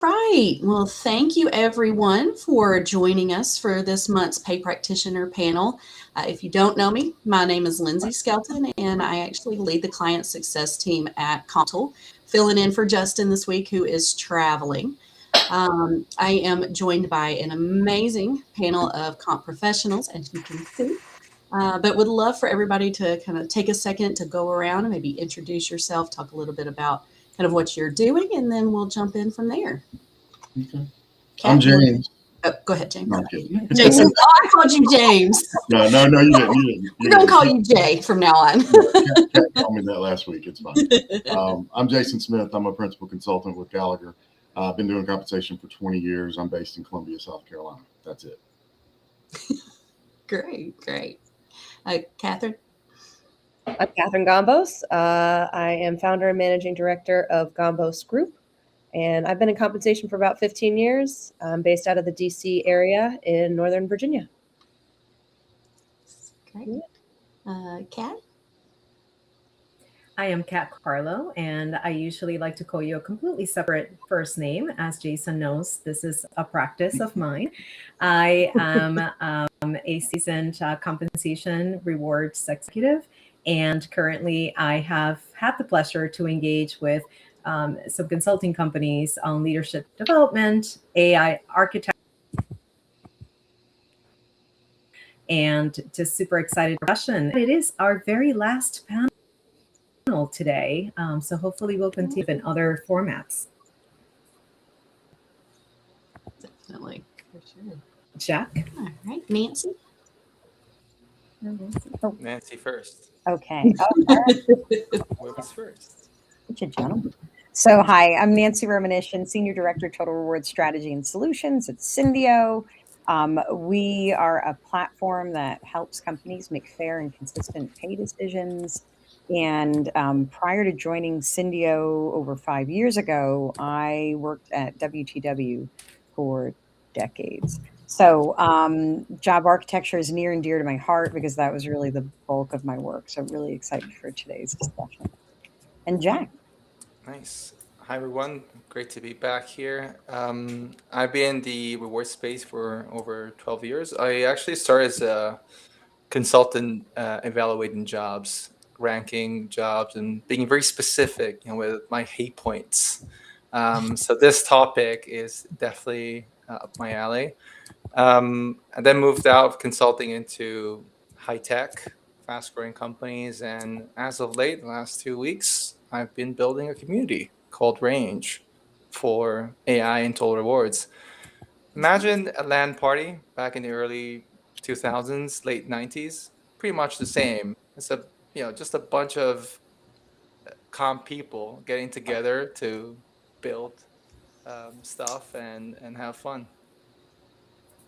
Right. Well, thank you everyone for joining us for this month's Pay Practitioner panel. If you don't know me, my name is Lindsay Skelton, and I actually lead the client success team at Consul, filling in for Justin this week, who is traveling. I am joined by an amazing panel of comp professionals, as you can see. But would love for everybody to kind of take a second to go around and maybe introduce yourself, talk a little bit about kind of what you're doing, and then we'll jump in from there. Okay. Kat, I'm James. go ahead, James. No, I'm kidding. Jason. Oh, I called you James. No, you didn't. You didn't. We're going to call you Jay from now on. Kat told me that last week. It's fine. I'm Jason Smith. I'm a principal consultant with Gallagher. I've been doing compensation for 20 years. I'm based in Columbia, South Carolina. That's it. Great. Catherine? I'm Catherine Gombos. I am founder and managing director of Gombos Group, and I've been in compensation for about 15 years. I'm based out of the DC area in Northern Virginia. Great. Kat? I am Kat Carlo, and I usually like to call you a completely separate first name. As Jason knows, this is a practice of mine. I am a seasoned compensation rewards executive, and currently I have had the pleasure to engage with some consulting companies on leadership development, AI architecture, and just super excited discussion. It is our very last panel today, so hopefully we'll continue in other formats. Definitely, for sure. Jack? All right, Nancy? Nancy first. Okay. Whoever's first. Such a gentleman. So, hi, I'm Nancy Romanishin, Senior Director, Total Rewards Strategy and Solutions at Syndio. We are a platform that helps companies make fair and consistent pay decisions. And prior to joining Syndio over 5 years ago, I worked at WTW for decades. So job architecture is near and dear to my heart because that was really the bulk of my work. So really excited for today's discussion. And Jack. Nice. Hi, everyone. Great to be back here. I've been in the reward space for over 12 years. I actually started as a consultant evaluating jobs, ranking jobs, and being very specific, with my hate points. So this topic is definitely up my alley. And then moved out of consulting into high tech, fast growing companies. And as of late, the last 2 weeks, I've been building a community called Range for AI and total rewards. Imagine a LAN party back in the early 2000s, late 90s, pretty much the same. It's just a bunch of comp people getting together to build stuff and have fun.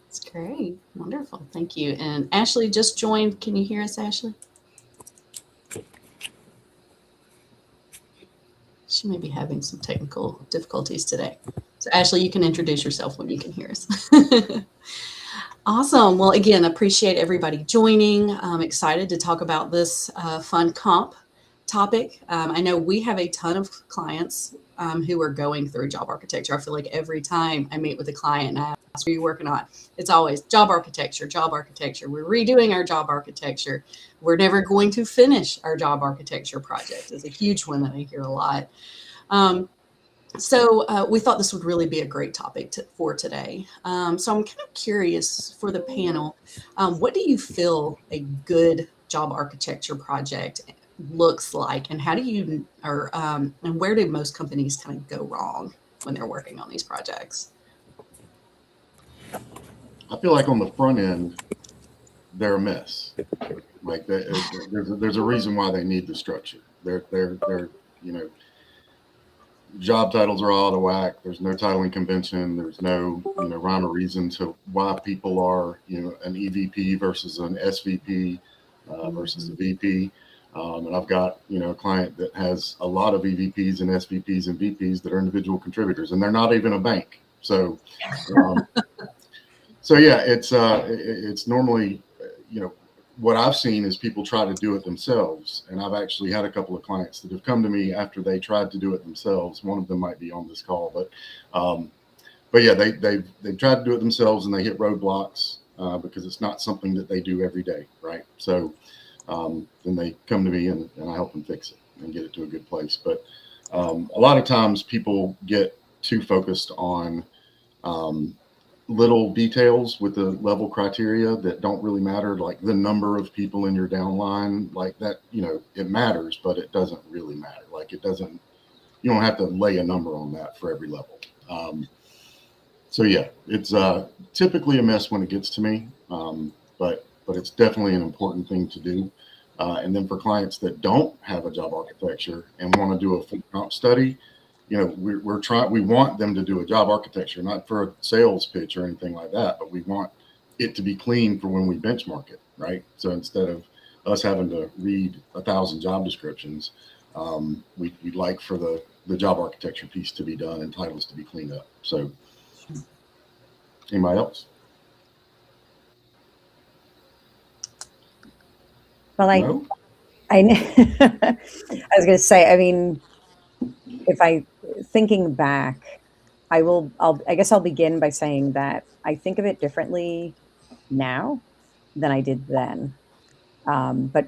That's great. Wonderful. Thank you. And Ashley just joined. Can you hear us, Ashley? She may be having some technical difficulties today. So Ashley, you can introduce yourself when you can hear us. Awesome. Well, again, appreciate everybody joining. I'm excited to talk about this fun comp topic. I know we have a ton of clients who are going through job architecture. I feel like every time I meet with a client and I ask, what are you working on? It's always job architecture. We're redoing our job architecture. We're never going to finish our job architecture project. It's a huge one that I hear a lot. So we thought this would really be a great topic for today. So I'm kind of curious for the panel, what do you feel a good job architecture project looks like, and how do you, and where do most companies kind of go wrong when they're working on these projects? I feel like on the front end, they're a mess. Like there's a reason why they need the structure. They're job titles are all out of whack. There's no titling convention. There's no rhyme or reason to why people are an EVP versus an SVP versus a VP. And I've got a client that has a lot of EVPs and SVPs and VPs that are individual contributors, and they're not even a bank. So yeah, it's normally what I've seen is people try to do it themselves. And I've actually had a couple of clients that have come to me after they tried to do it themselves. One of them might be on this call, but but yeah, they've tried to do it themselves and they hit roadblocks because it's not something that they do every day, right? So then they come to me and I help them fix it and get it to a good place. But a lot of times people get too focused on little details with the level criteria that don't really matter, like the number of people in your downline, like that, it matters, but it doesn't really matter. Like you don't have to lay a number on that for every level. So yeah, it's typically a mess when it gets to me, but it's definitely an important thing to do. And then for clients that don't have a job architecture and want to do a full comp study, we want them to do a job architecture, not for a sales pitch or anything like that, but we want it to be clean for when we benchmark it, right? So instead of us having to read 1,000 job descriptions, we'd like for the job architecture piece to be done and titles to be cleaned up. So anybody else? Well, I No? I was going to say, I mean, thinking back, I guess I'll begin by saying that I think of it differently now than I did then. But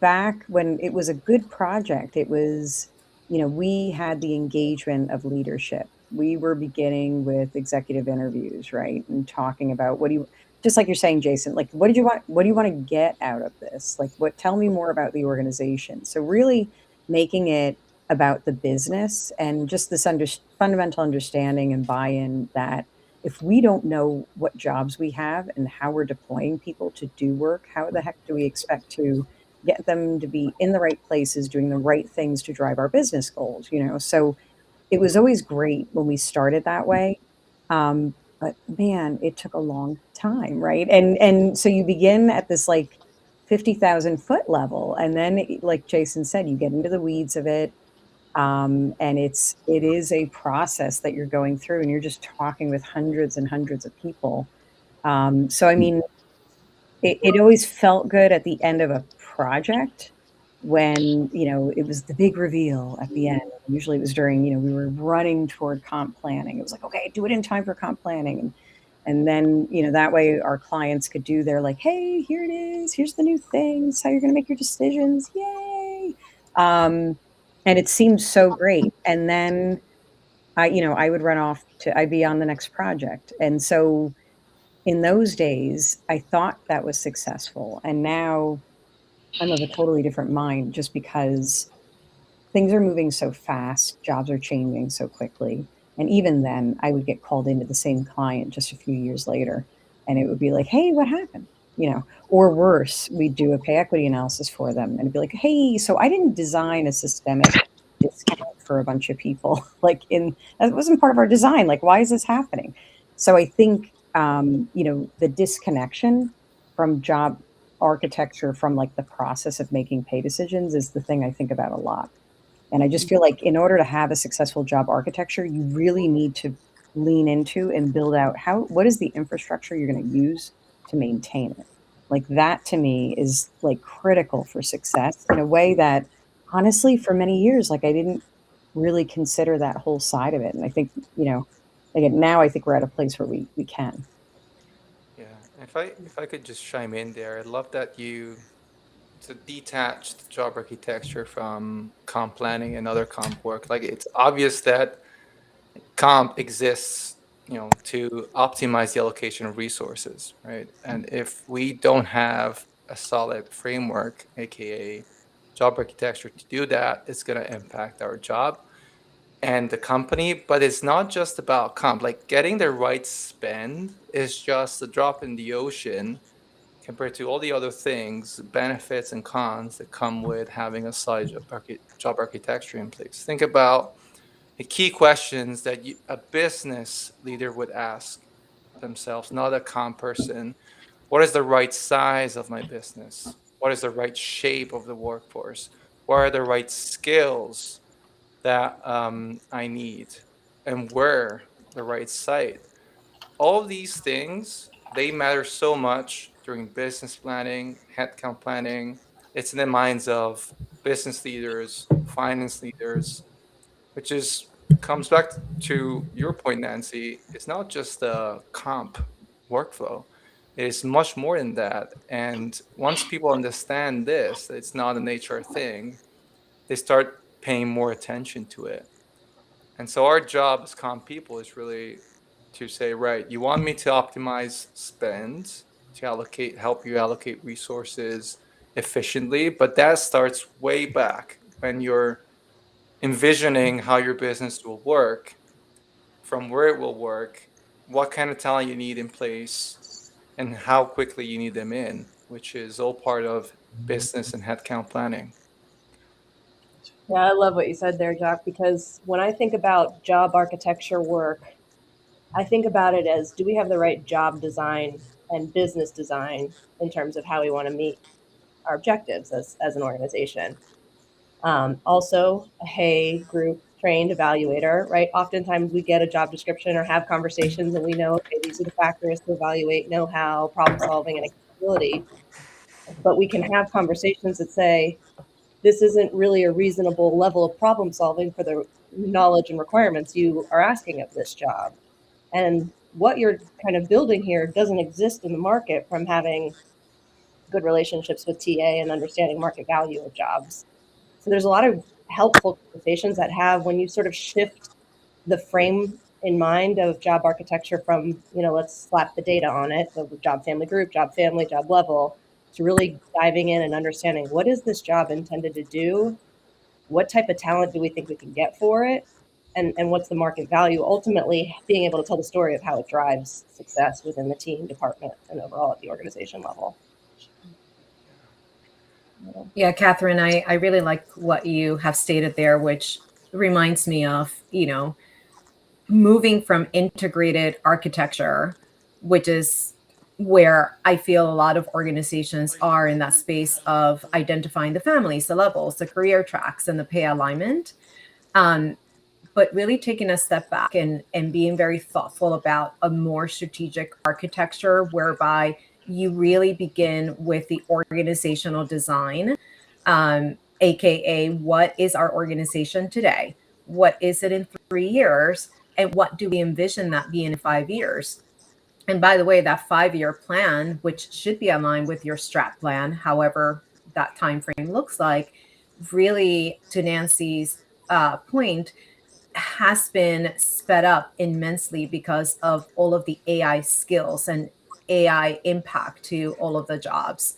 back when it was a good project, it was, we had the engagement of leadership. We were beginning with executive interviews, right, and talking about just like you're saying, Jason, like what do you want to get out of this? Like, tell me more about the organization. So really making it about the business and just this fundamental understanding and buy-in that if we don't know what jobs we have and how we're deploying people to do work, how the heck do we expect to get them to be in the right places, doing the right things to drive our business goals? So it was always great when we started that way. But man, it took a long time, right? And so you begin at this like 50,000 foot level, and then, like Jason said, you get into the weeds of it, and it is a process that you're going through, and you're just talking with hundreds and hundreds of people. So I mean, it always felt good at the end of a project when it was the big reveal at the end. Usually it was during we were running toward comp planning. It was like, okay, do it in time for comp planning, and then that way our clients could do their like, hey, here it is, here's the new things, how you're going to make your decisions, yay. And it seemed so great. And then I would run off I'd be on the next project. And so in those days, I thought that was successful. And now I'm of a totally different mind just because things are moving so fast, jobs are changing so quickly. And even then, I would get called into the same client just a few years later, and it would be like, hey, what happened? Or worse, we'd do a pay equity analysis for them, and it'd be like, hey, so I didn't design a systemic discount for a bunch of people. That wasn't part of our design. Like, why is this happening? So I think, the disconnection from job architecture from like the process of making pay decisions is the thing I think about a lot. And I just feel like in order to have a successful job architecture, you really need to lean into and build out what is the infrastructure you're going to use to maintain it. Like that to me is like critical for success in a way that honestly for many years, like I didn't really consider that whole side of it. And I think, again, now I think we're at a place where we can. Yeah, if I could just chime in there, I love that you to detach the job architecture from comp planning and other comp work. Like it's obvious that comp exists, to optimize the allocation of resources, right? And if we don't have a solid framework, aka job architecture to do that, it's going to impact our job and the company. But it's not just about comp. Like getting the right spend is just a drop in the ocean compared to all the other things, benefits and cons that come with having a solid job architecture in place. Think about the key questions that a business leader would ask themselves, not a comp person. What is the right size of my business? What is the right shape of the workforce? What are the right skills that I need? And where the right site? All of these things, they matter so much during business planning, headcount planning. It's in the minds of business leaders, finance leaders, which is comes back to your point, Nancy. It's not just a comp workflow. It is much more than that. And once people understand this, it's not an HR thing, they start paying more attention to it. And so our job as comp people is really to say, right, you want me to optimize spend, to help you allocate resources efficiently, but that starts way back when you're envisioning how your business will work, from where it will work, what kind of talent you need in place, and how quickly you need them in, which is all part of business and headcount planning. Yeah, I love what you said there, Jack, because when I think about job architecture work, I think about it as, do we have the right job design and business design in terms of how we want to meet our objectives as an organization? Also, a Hey group trained evaluator, right? Oftentimes we get a job description or have conversations and we know, okay, these are the factors to evaluate know-how, problem solving, and accountability. But we can have conversations that say, this isn't really a reasonable level of problem solving for the knowledge and requirements you are asking of this job. And what you're kind of building here doesn't exist in the market from having good relationships with TA and understanding market value of jobs. So there's a lot of helpful conversations that have when you sort of shift the frame in mind of job architecture from, let's slap the data on it, the job family group, job family, job level, to really diving in and understanding what is this job intended to do? What type of talent do we think we can get for it? And what's the market value? Ultimately, being able to tell the story of how it drives success within the team, department, and overall at the organization level. Yeah, Catherine, I really like what you have stated there, which reminds me of, moving from integrated architecture, which is where I feel a lot of organizations are in that space of identifying the families, the levels, the career tracks, and the pay alignment. But really taking a step back and being very thoughtful about a more strategic architecture whereby you really begin with the organizational design, AKA what is our organization today? What is it in 3 years? And what do we envision that being in 5 years? And by the way, that 5-year plan, which should be aligned with your strat plan, however that time frame looks like, really, to Nancy's point, has been sped up immensely because of all of the AI skills and AI impact to all of the jobs.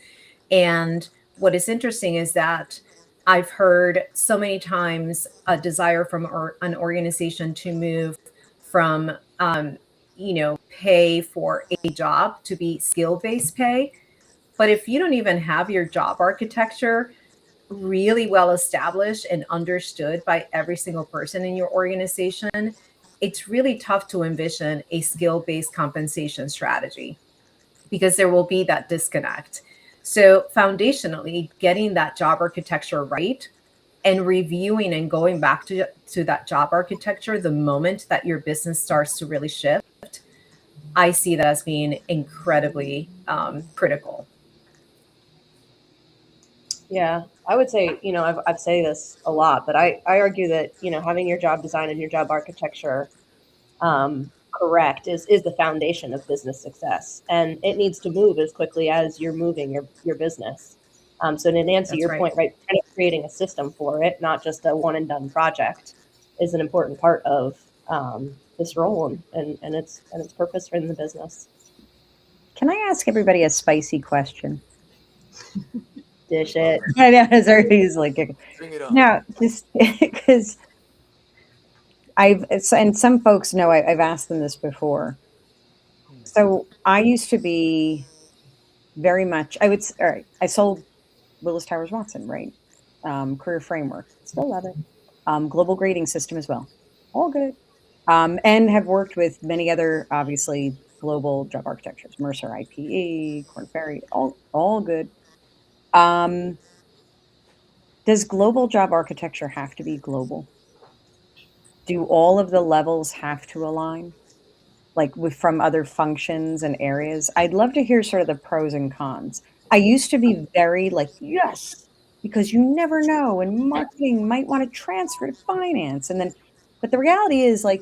And what is interesting is that I've heard so many times a desire from an organization to move from, pay for a job to be skill-based pay. But if you don't even have your job architecture really well established and understood by every single person in your organization, it's really tough to envision a skill-based compensation strategy because there will be that disconnect. So foundationally, getting that job architecture right and reviewing and going back to that job architecture the moment that your business starts to really shift, I see that as being incredibly critical. Yeah, I would say, I've said this a lot, but I argue that, having your job design and your job architecture correct is the foundation of business success. And it needs to move as quickly as you're moving your business. So to Nancy, That's your right. point, right, kind of creating a system for it, not just a one and done project, is an important part of this role and its purpose in the business. Can I ask everybody a spicy question? Dish it. I know, everybody's like, Bring it on. now, just because and some folks know I've asked them this before. So I used to be very much, all right, I sold Willis Towers Watson, right? Career framework, still love it. Global grading system as well, all good. And have worked with many other, obviously, global job architectures, Mercer, IPE, Korn Ferry, all good. Does global job architecture have to be global? Do all of the levels have to align? Like from other functions and areas? I'd love to hear sort of the pros and cons. I used to be very like, yes, because you never know, and marketing might want to transfer to finance. And then But the reality is, like,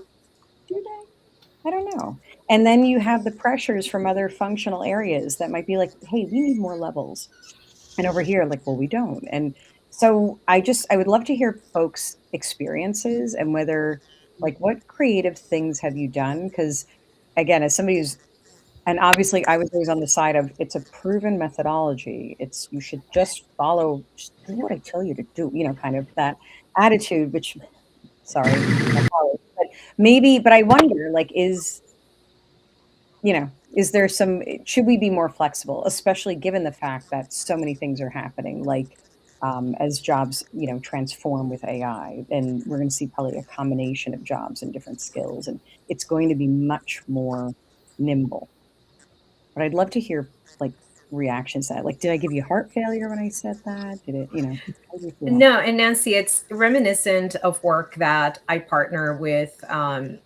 do they? I don't know. And then you have the pressures from other functional areas that might be like, hey, we need more levels. And over here, like, well, we don't. And so I would love to hear folks' experiences and whether, like, what creative things have you done? Because again, as somebody who's, and obviously I was always on the side of it's a proven methodology. It's, you should just do what I tell you to do, kind of that attitude, which, sorry, my colleagues, but maybe, but I wonder, like, is there some, should we be more flexible, especially given the fact that so many things are happening, like, as jobs, transform with AI, and we're going to see probably a combination of jobs and different skills, and it's going to be much more nimble. But I'd love to hear, like, reactions to that. Like, did I give you heart failure when I said that? Did it, how do you feel? No, and Nancy, it's reminiscent of work that I partner with an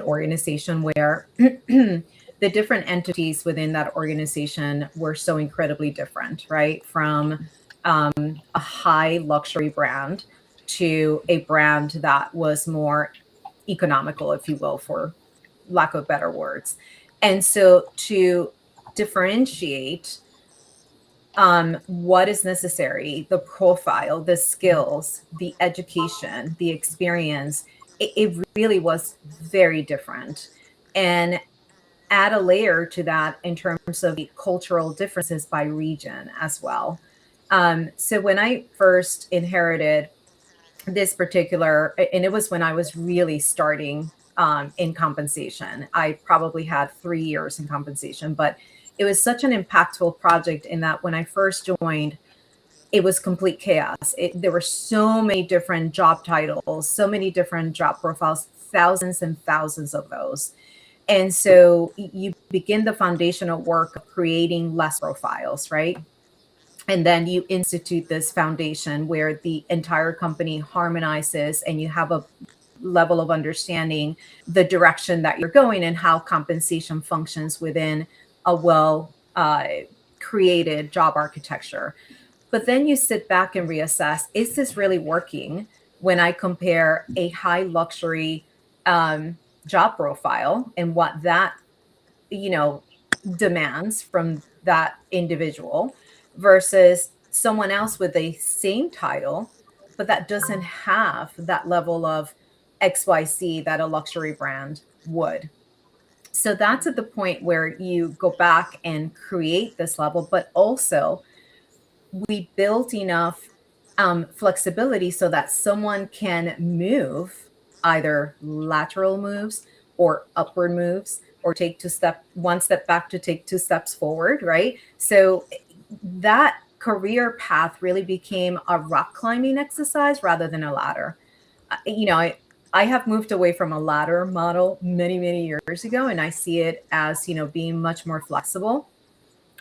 organization where the different entities within that organization were so incredibly different, right? From a high luxury brand to a brand that was more economical, if you will, for lack of better words. And so to differentiate what is necessary, the profile, the skills, the education, the experience, it really was very different. And add a layer to that in terms of the cultural differences by region as well. So when I first inherited this particular, and it was when I was really starting in compensation. I probably had 3 years in compensation, but it was such an impactful project in that when I first joined, it was complete chaos. There were so many different job titles, so many different job profiles, thousands and thousands of those. And so you begin the foundational work of creating less profiles, right? And then you institute this foundation where the entire company harmonizes and you have a level of understanding the direction that you're going and how compensation functions within a well created job architecture. But then you sit back and reassess, is this really working when I compare a high luxury job profile and what that, you know, demands from that individual versus someone else with the same title, but that doesn't have that level of XYZ that a luxury brand would. So that's at the point where you go back and create this level, but also we built enough flexibility so that someone can move either lateral moves or upward moves or take one step back to take 2 steps forward, right? So that career path really became a rock climbing exercise rather than a ladder. I have moved away from a ladder model many, many years ago, and I see it as, being much more flexible,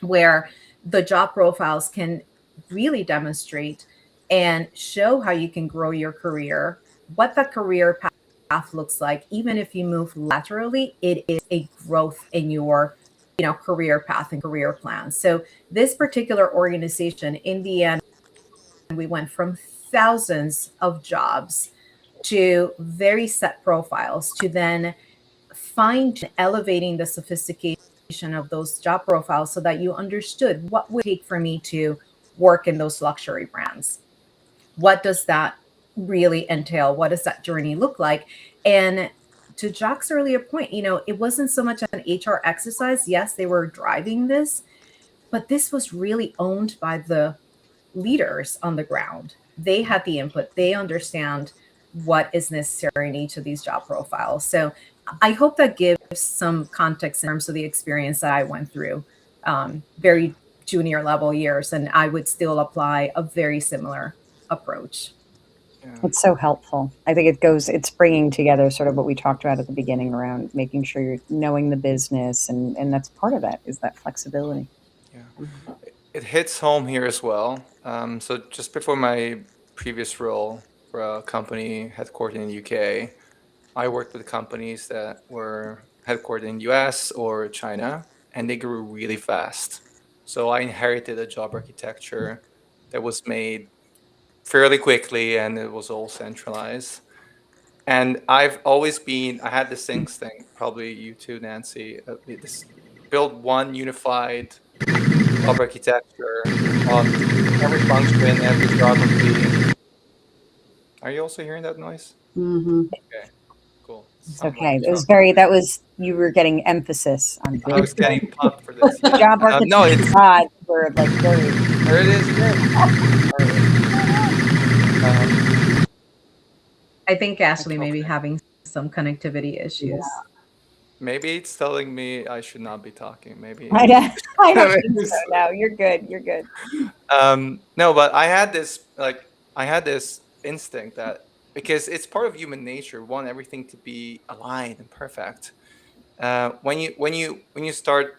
where the job profiles can really demonstrate and show how you can grow your career, what that career path looks like. Even if you move laterally, it is a growth in your career path and career plan. So this particular organization, in the end, we went from thousands of jobs to very set profiles to then find elevating the sophistication of those job profiles so that you understood what would it take for me to work in those luxury brands. What does that really entail? What does that journey look like? And to Jock's earlier point, it wasn't so much an HR exercise. Yes, they were driving this, but this was really owned by the leaders on the ground. They had the input. They understand what is necessary in each of these job profiles. So I hope that gives some context in terms of the experience that I went through, very junior level years, and I would still apply a very similar approach. Yeah. It's so helpful. I think it's bringing together sort of what we talked about at the beginning around making sure you're knowing the business, and that's part of that is that flexibility. Yeah. It hits home here as well. So just before my previous role for a company headquartered in the UK, I worked with companies that were headquartered in US or China, and they grew really fast. So I inherited a job architecture that was made fairly quickly, and it was all centralized. And I've always been, I had this instinct, probably you too, Nancy, this build one unified job architecture on every function, every geography. Are you also hearing that noise? Mm-hmm. Okay, cool. It's Sounds like okay. a It was truck. you were getting emphasis on I was getting big pumped for this. Yeah. job No, architecture it's gods were like very. there. It is good. All right. I think Ashley may be Okay. having some connectivity issues. Maybe it's telling me I should not be talking. Maybe. I don't think so. No, you're good. You're good. No, but I had this instinct that because it's part of human nature, want everything to be aligned and perfect. When you start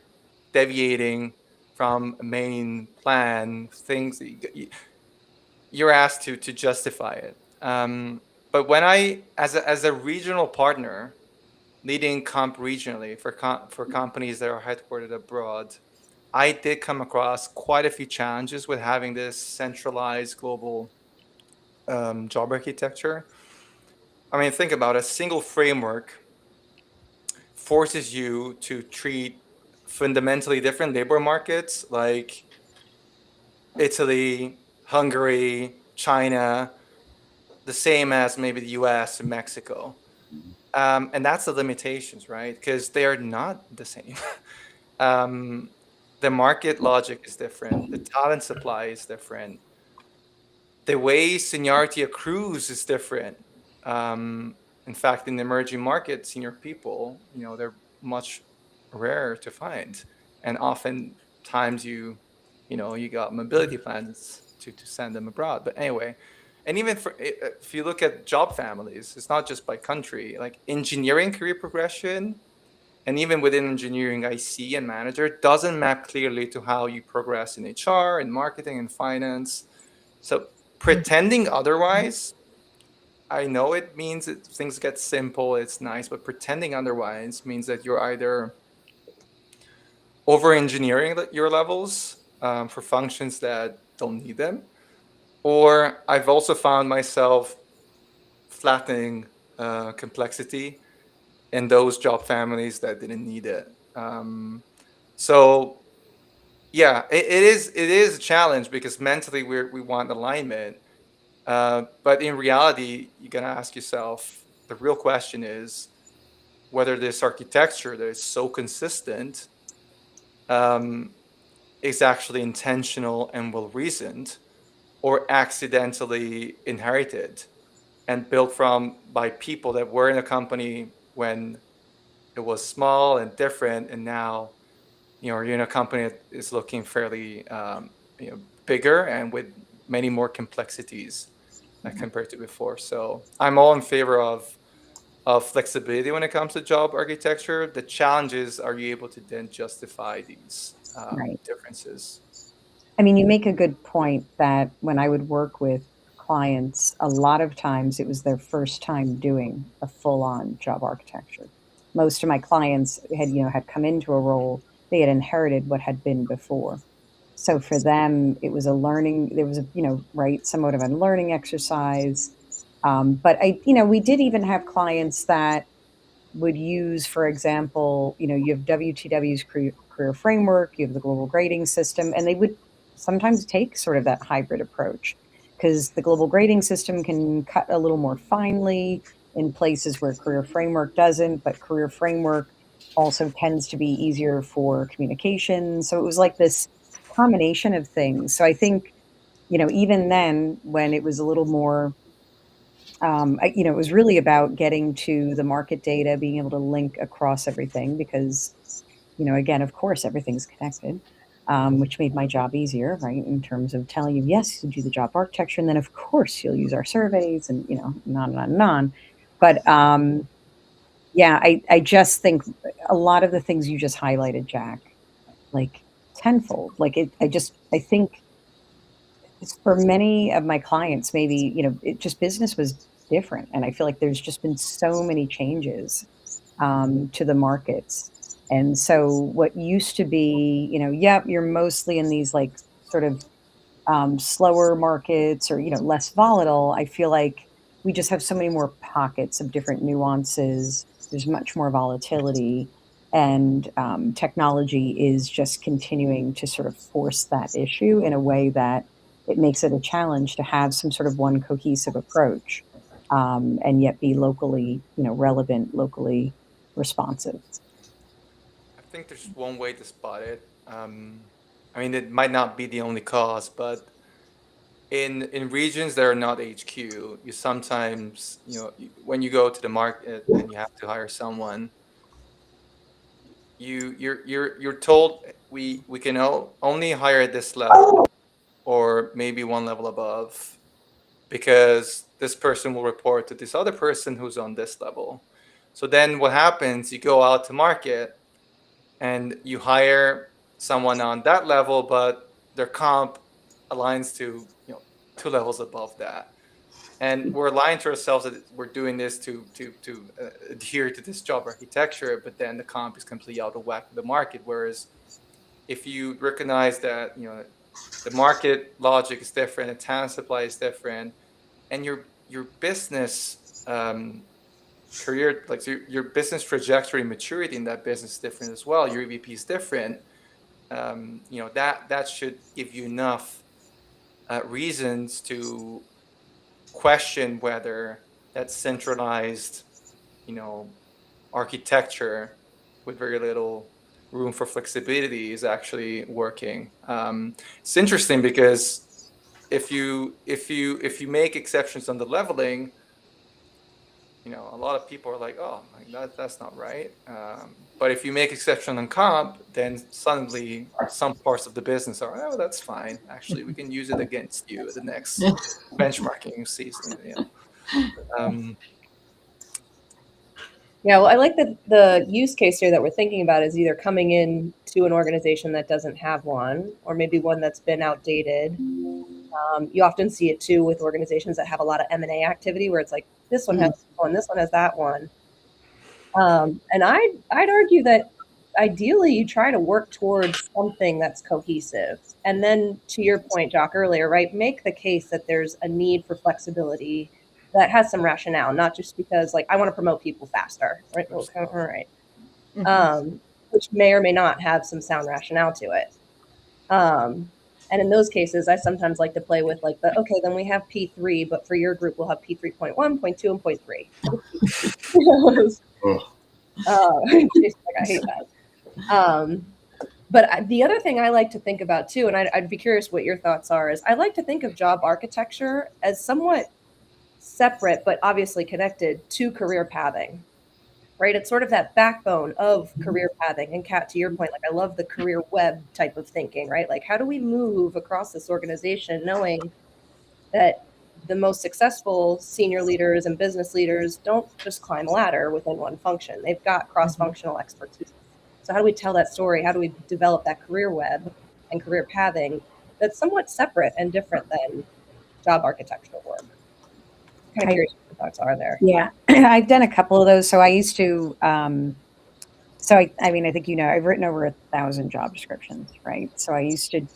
deviating from a main plan, things you're asked to justify it. But when as a regional partner leading comp regionally for companies that are headquartered abroad, I did come across quite a few challenges with having this centralized global job architecture. I mean, think about it. A single framework forces you to treat fundamentally different labor markets like Italy, Hungary, China, the same as maybe the US and Mexico. And that's the limitations, right? Because they are not the same. um, the market logic is different, the talent supply is different, the way seniority accrues is different. In fact, in emerging markets, senior people, they're much rarer to find, and oftentimes you got mobility plans to send them abroad. But anyway, and even if you look at job families, it's not just by country. Like engineering career progression, and even within engineering, IC and manager doesn't map clearly to how you progress in HR and marketing and finance. So pretending otherwise, I know it means that things get simple, it's nice, but pretending otherwise means that you're either over engineering your levels for functions that don't need them, or I've also found myself flattening complexity in those job families that didn't need it. So yeah, it is a challenge because mentally we want alignment. But in reality, you got to ask yourself the real question is whether this architecture that is so consistent um, is actually intentional and well reasoned or accidentally inherited and built by people that were in a company when it was small and different, and now you're in a company that is looking fairly bigger and with many more complexities compared to before. So I'm all in favor of flexibility when it comes to job architecture. The challenge is, are you able to then justify these Right. differences? I mean, you make a good point that when I would work with clients, a lot of times it was their first time doing a full-on job architecture. Most of my clients had come into a role, they had inherited what had been before. So for them, it was a learning, there was right, somewhat of a learning exercise. But we did even have clients that would use, for example, you have WTW's career framework, you have the global grading system, and they would sometimes take sort of that hybrid approach because the global grading system can cut a little more finely in places where career framework doesn't, but career framework also tends to be easier for communication. So it was like this combination of things. So I think, even then, when it was a little more it was really about getting to the market data, being able to link across everything because, again, of course, everything's connected, which made my job easier, right? In terms of telling you, yes, you do the job architecture, and then of course you'll use our surveys and, and on and on and on. But yeah, I just think a lot of the things you just highlighted, Jack, like tenfold, I think for many of my clients, maybe, it just business was different. And I feel like there's just been so many changes to the markets. And so what used to be, yep, you're mostly in these like sort of slower markets or, less volatile. I feel like, we just have so many more pockets of different nuances. There's much more volatility, and technology is just continuing to sort of force that issue in a way that it makes it a challenge to have some sort of one cohesive approach, and yet be locally, relevant, locally responsive. I think there's one way to spot it. I mean, it might not be the only cause, but in regions that are not HQ, you sometimes, when you go to the market and you have to hire someone, you're told we can only hire at this level or maybe one level above because this person will report to this other person who's on this level. So then what happens, you go out to market and you hire someone on that level, but their comp aligns to, 2 levels above that. And we're lying to ourselves that we're doing this to adhere to this job architecture, but then the comp is completely out of whack with the market. Whereas if you recognize that, the market logic is different, the talent supply is different, and your business career, like your business trajectory maturity in that business is different as well. Your EVP is different. That should give you enough reasons to question whether that centralized, architecture with very little room for flexibility is actually working. It's interesting because if you make exceptions on the leveling, a lot of people are like, oh, that's not right. But if you make exception on comp, then suddenly some parts of the business are, oh, that's fine. Actually, we can use it against you at the next benchmarking season. Yeah, well, I like that the use case here that we're thinking about is either coming in to an organization that doesn't have one, or maybe one that's been outdated. You often see it too with organizations that have a lot of M&A activity, where it's like this one has one, this one has that one. And I'd argue that ideally you try to work towards something that's cohesive. And then to your point, Jock, earlier, right, make the case that there's a need for flexibility that has some rationale, not just because like I want to promote people faster, right? Okay, all right. Which may or may not have some sound rationale to it. And in those cases, I sometimes like to play with like okay, then we have P3, but for your group, we'll have P3.1, 0.2, and 0.3. I hate that. But the other thing I like to think about too, and I'd be curious what your thoughts are, is I like to think of job architecture as somewhat separate, but obviously connected to career pathing. Right? It's sort of that backbone of career pathing. And Kat, to your point, like I love the career web type of thinking, right? Like how do we move across this organization knowing that the most successful senior leaders and business leaders don't just climb a ladder within one function. They've got cross-functional expertise. So how do we tell that story? How do we develop that career web and career pathing that's somewhat separate and different than job architectural work? Kind of curious what your thoughts are there. Yeah, I've done a couple of those. So I used to, I mean, I think, I've written over 1,000 job descriptions, right? So I used to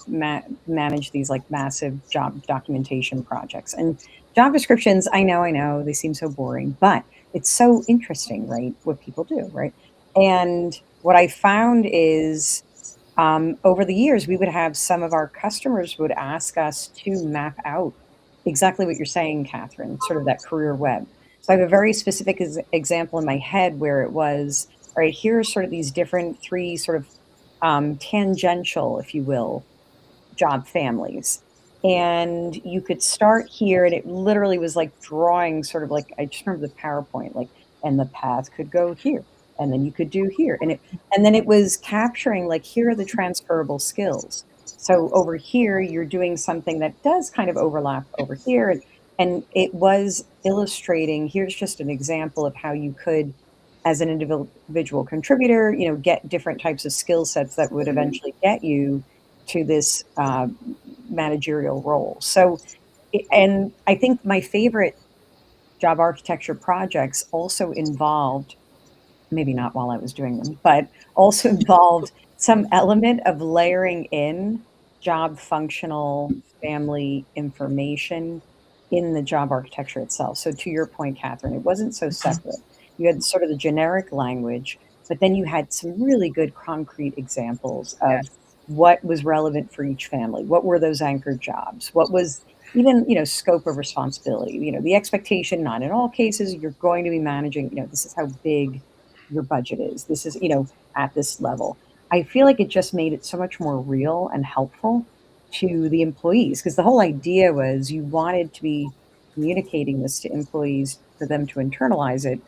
manage these like massive job documentation projects. And job descriptions, I know, they seem so boring, but it's so interesting, right? What people do, right? And what I found is over the years, we would have some of our customers would ask us to map out exactly what you're saying, Catherine, sort of that career web. So I have a very specific example in my head where it was, all right, here are sort of these different 3 sort of tangential, if you will, job families. And you could start here, and it literally was like drawing sort of like, I just remember the PowerPoint, like, and the path could go here, and then you could do here. And then it was capturing, like, here are the transferable skills. So over here, you're doing something that does kind of overlap over here. And it was illustrating, here's just an example of how you could, as an individual contributor, get different types of skill sets that would eventually get you to this managerial role. So, and I think my favorite job architecture projects also involved, maybe not while I was doing them, but also involved some element of layering in job functional family information in the job architecture itself. So to your point, Catherine, it wasn't so separate. You had sort of the generic language, but then you had some really good concrete examples of what was relevant for each family. What were those anchored jobs? What was even, scope of responsibility? The expectation, not in all cases, you're going to be managing, this is how big your budget is. This is, at this level. I feel like it just made it so much more real and helpful to the employees, because the whole idea was you wanted to be communicating this to employees for them to internalize it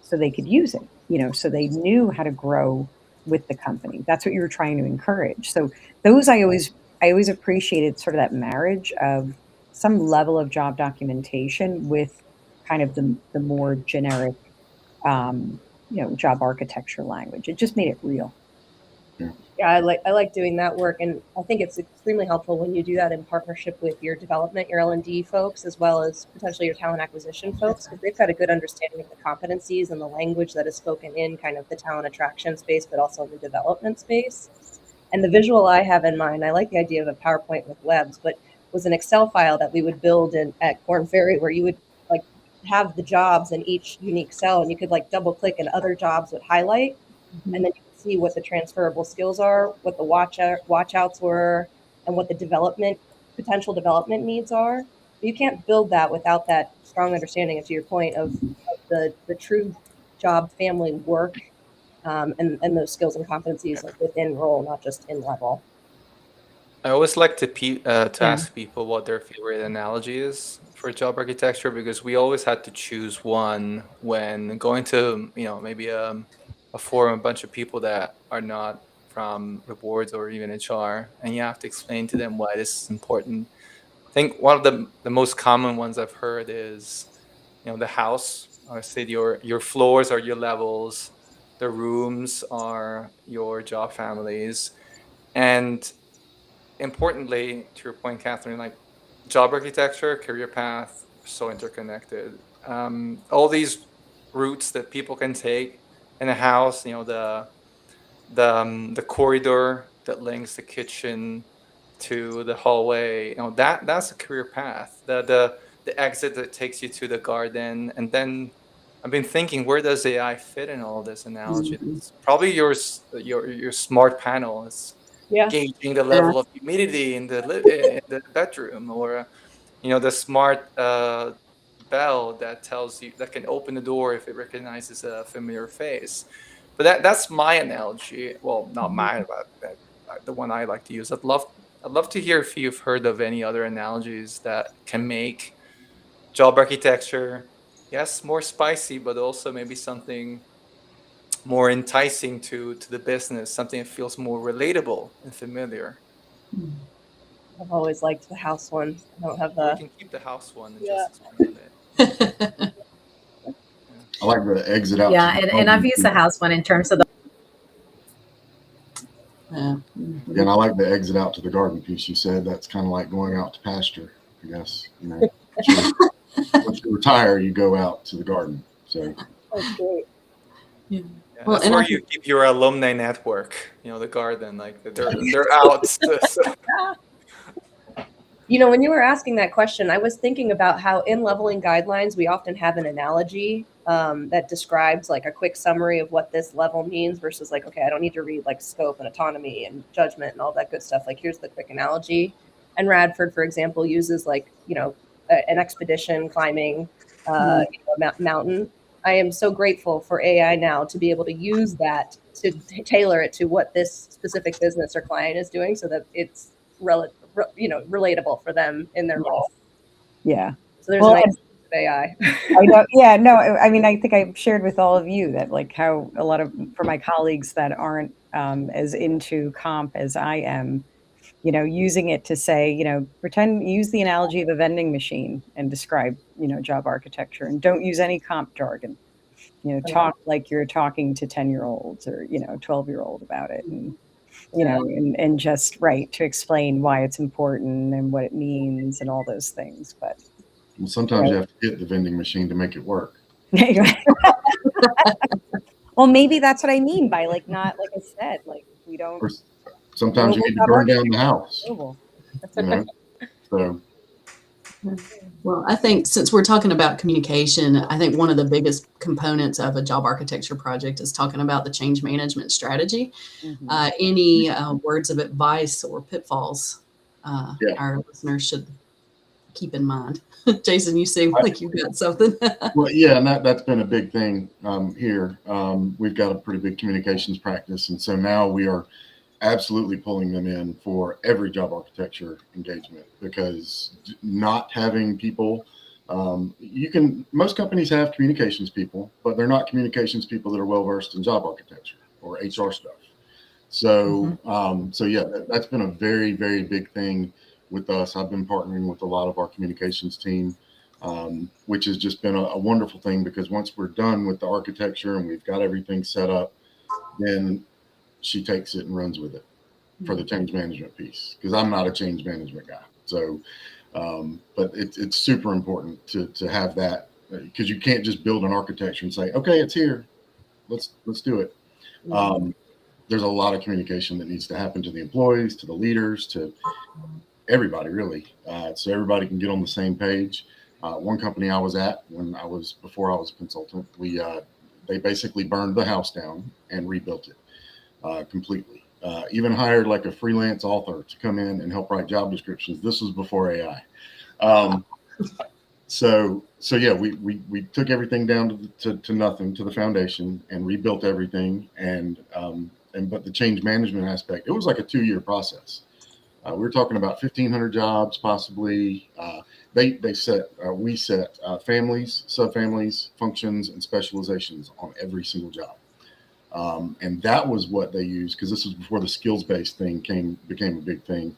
so they could use it, so they knew how to grow with the company. That's what you were trying to encourage. So those I always appreciated sort of that marriage of some level of job documentation with kind of the more generic job architecture language. It just made it real. Yeah, I like doing that work, and I think it's extremely helpful when you do that in partnership with your development, your L&D folks, as well as potentially your talent acquisition folks, because they've got a good understanding of the competencies and the language that is spoken in kind of the talent attraction space, but also in the development space. And the visual I have in mind, I like the idea of a PowerPoint with webs, but was an Excel file that we would build at Korn Ferry, where you would like have the jobs in each unique cell, and you could like double click and other jobs would highlight, and then you could see what the transferable skills are, what the watch outs were, and what the potential development needs are. But you can't build that without that strong understanding, and to your point, of the true job family work, and those skills and competencies like within role, not just in level. I always like to ask people what their favorite analogy is for job architecture, because we always had to choose one when going to maybe a forum, a bunch of people that are not from rewards or even HR, and you have to explain to them why this is important. I think one of the most common ones I've heard is the house. I said your floors are your levels, the rooms are your job families, and importantly, to your point, Catherine, like job architecture, career path, so interconnected. All these routes that people can take in a house, the corridor that links the kitchen to the hallway, that's a career path. The exit that takes you to the garden, and then I've been thinking, where does AI fit in all this analogy? It's probably your smart panel is gauging the level of humidity in the bedroom, or the smart bell that can open the door if it recognizes a familiar face. But that's my analogy. Well, not mine, but the one I like to use. I'd love to hear if you've heard of any other analogies that can make job architecture, yes, more spicy, but also maybe something more enticing to the business, something that feels more relatable and familiar. I've always liked the house one. I don't have We can keep the house one and just expand it. I like the exit out. Yeah, and I've used the house one in terms of the. And I like the exit out to the garden piece. You said that's kind of like going out to pasture, I guess. Once you retire, you go out to the garden. So that's great. Yeah, well, that's where you keep your alumni network. The garden, like they're out. When you were asking that question, I was thinking about how in leveling guidelines, we often have an analogy that describes like a quick summary of what this level means versus like, okay, I don't need to read like scope and autonomy and judgment and all that good stuff. Like, here's the quick analogy. And Radford, for example, uses like, an expedition climbing a mountain. I am so grateful for AI now to be able to use that to tailor it to what this specific business or client is doing, so that it's relatable for them in their role. Yeah. So there's a nice use of AI. I know. Yeah. No. I mean, I think I've shared with all of you that like how a lot of for my colleagues that aren't as into comp as I am, using it to say, use the analogy of a vending machine and describe, job architecture, and don't use any comp jargon. Talk like you're talking to 10-year-olds or 12-year-old about it, and and just to explain why it's important and what it means and all those things. But sometimes you have to hit the vending machine to make it work. Well, maybe that's what I mean by not like I said, like we don't. Sometimes you need to burn down the house. So Well, I think since we're talking about communication, I think one of the biggest components of a job architecture project is talking about the change management strategy. Any words of advice or pitfalls Yeah. our listeners should keep in mind? Jason, you seem like you've got something. Well, yeah, and that's been a big thing here. We've got a pretty big communications practice, and so now we are absolutely pulling them in for every job architecture engagement, because not having people, most companies have communications people, but they're not communications people that are well versed in job architecture or HR stuff. So, so yeah, that's been a very, very big thing with us. I've been partnering with a lot of our communications team, which has just been a wonderful thing, because once we're done with the architecture and we've got everything set up, then she takes it and runs with it for the change management piece, because I'm not a change management guy. So, but it's super important to have that, because you can't just build an architecture and say, okay, it's here, let's do it. There's a lot of communication that needs to happen to the employees, to the leaders, to everybody, really, so everybody can get on the same page. One company I was at before I was a consultant, they basically burned the house down and rebuilt it completely. Even hired like a freelance author to come in and help write job descriptions. This was before AI. So yeah, we took everything down to nothing, to the foundation, and rebuilt everything. But the change management aspect, it was like a 2-year process. We were talking about 1,500 jobs, possibly. We set families, subfamilies, functions, and specializations on every single job. And that was what they used, because this was before the skills-based thing became a big thing.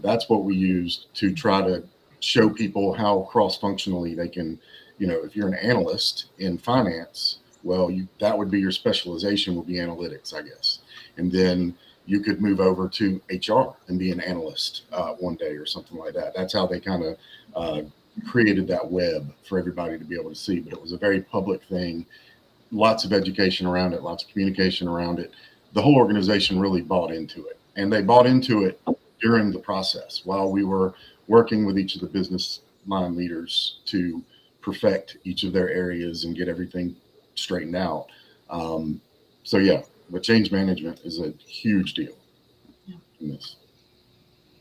That's what we used to try to show people how cross-functionally they can, if you're an analyst in finance, well, that would be your specialization, would be analytics, I guess. And then you could move over to HR and be an analyst one day or something like that. That's how they kind of created that web for everybody to be able to see. But it was a very public thing. Lots of education around it, lots of communication around it. The whole organization really bought into it. And they bought into it during the process while we were working with each of the business line leaders to perfect each of their areas and get everything straightened out. So yeah, but change management is a huge deal in this.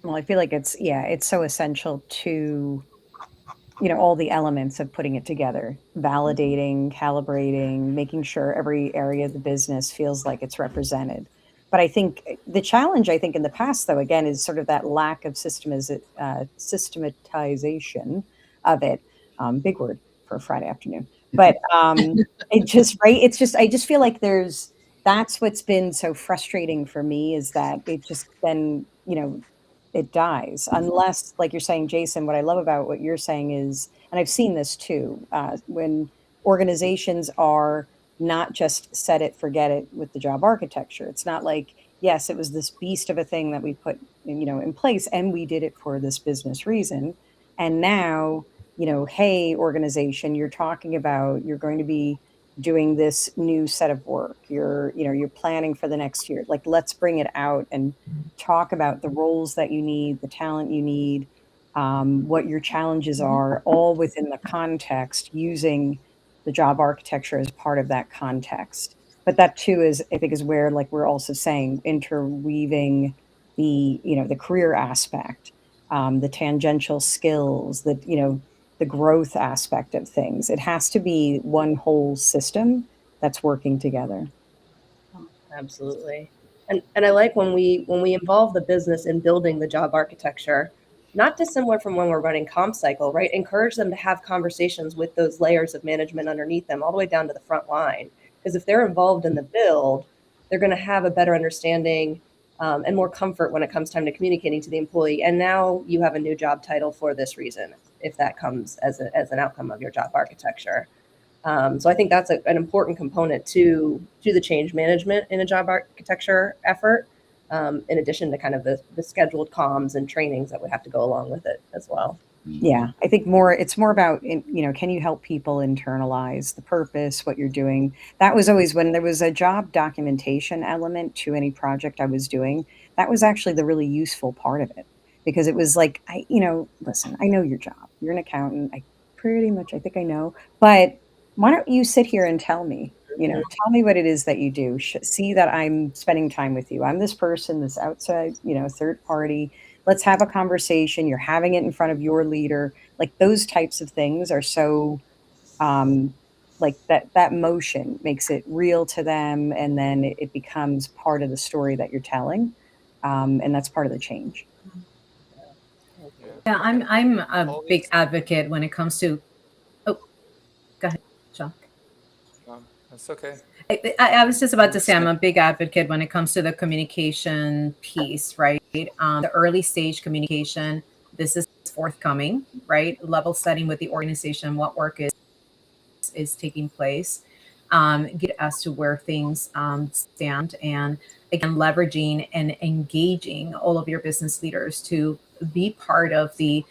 Well, I feel like it's so essential to, all the elements of putting it together, validating, calibrating, making sure every area of the business feels like it's represented. But I think the challenge, in the past, though, again, is sort of that lack of systematization of it. Big word for a Friday afternoon. But I just feel like that's what's been so frustrating for me, is that it just then, it dies unless, like you're saying, Jason, what I love about what you're saying is, and I've seen this too, when organizations are not just set it, forget it with the job architecture. It's not like, yes, it was this beast of a thing that we put, in place, and we did it for this business reason. And now, hey, organization, you're talking about, you're going to be doing this new set of work. You're planning for the next year. Like, let's bring it out and talk about the roles that you need, the talent you need, what your challenges are, all within the context, using the job architecture as part of that context. But that too is, I think, is where, like we're also saying, interweaving the career aspect, the tangential skills, the growth aspect of things. It has to be one whole system that's working together. Absolutely. And I like when we involve the business in building the job architecture, not dissimilar from when we're running comp cycle, right? Encourage them to have conversations with those layers of management underneath them, all the way down to the front line. Because if they're involved in the build, they're going to have a better understanding and more comfort when it comes time to communicating to the employee. And now you have a new job title for this reason, if that comes as an outcome of your job architecture. So I think that's an important component to the change management in a job architecture effort, in addition to kind of the scheduled comms and trainings that would have to go along with it as well. Yeah, I think it's more about, can you help people internalize the purpose, what you're doing? That was always, when there was a job documentation element to any project I was doing, that was actually the really useful part of it, because it was like, listen, I know your job. you're an accountant. I think I know, but why don't you sit here and tell me, tell me what it is that you do. See that I'm spending time with you. I'm this person, this outside, third party. Let's have a conversation. You're having it in front of your leader. Like those types of things are so, like that motion makes it real to them, and then it becomes part of the story that you're telling, and that's part of the change. Yeah, I'm a Always- big advocate when it comes to. Oh, go ahead, Chuck. That's okay. I was just about to say I'm a big advocate when it comes to the communication piece, right? The early stage communication. This is forthcoming, right? Level setting with the organization, what work is taking place, get as to where things stand, and again leveraging and engaging all of your business leaders to be part of the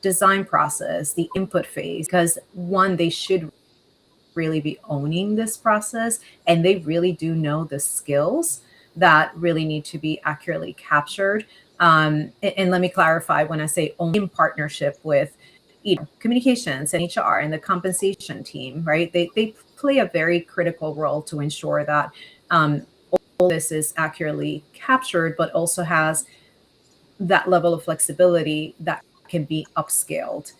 design process, the input phase, because one, they should really be owning this process, and they really do know the skills that really need to be accurately captured. And let me clarify, when I say own, in partnership with communications and HR and the compensation team, right? They play a very critical role to ensure that all this is accurately captured, but also has that level of flexibility that can be upscaled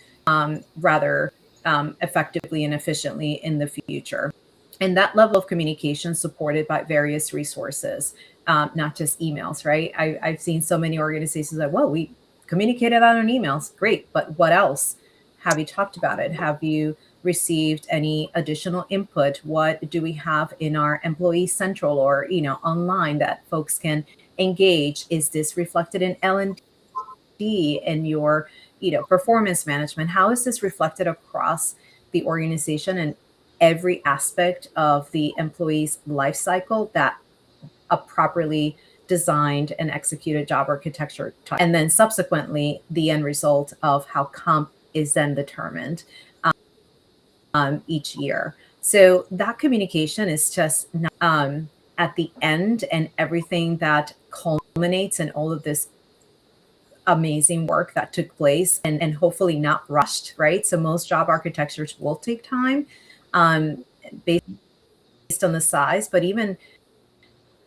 rather effectively and efficiently in the future. And that level of communication supported by various resources, not just emails, right? I've seen so many organizations that, well, we communicated out on emails. Great. But what else? Have you talked about it? Have you received any additional input? What do we have in our employee central or, online that folks can engage? Is this reflected in L&D and your, performance management? How is this reflected across the organization and every aspect of the employee's life cycle that a properly designed and executed job architecture, and then subsequently the end result of how comp is then determined each year. So that communication is just at the end, and everything that culminates in all of this amazing work that took place, and hopefully not rushed, right? So most job architectures will take time based on the size, but even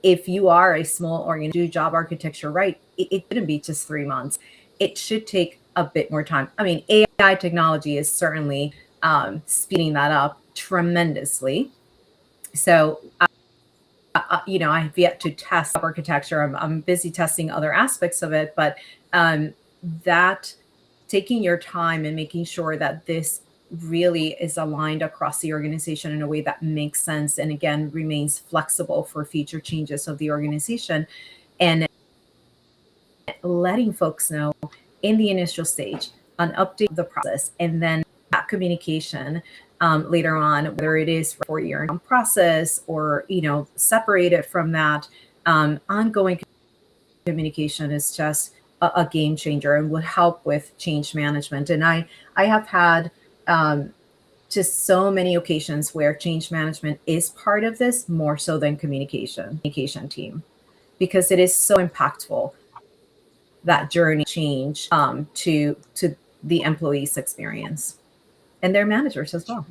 if you are a small organization, do job architecture right, it shouldn't be just 3 months. It should take a bit more time. I mean, AI technology is certainly speeding that up tremendously. So, I've yet to test architecture. I'm busy testing other aspects of it, but that taking your time and making sure that this really is aligned across the organization in a way that makes sense, and again remains flexible for future changes of the organization, and letting folks know in the initial stage an update of the process, and then that communication later on, whether it is for your process or separated from that, ongoing communication is just a game changer and would help with change management. And I have had just so many occasions where change management is part of this more so than communication team, because it is so impactful, that journey change to the employees' experience and their managers as well.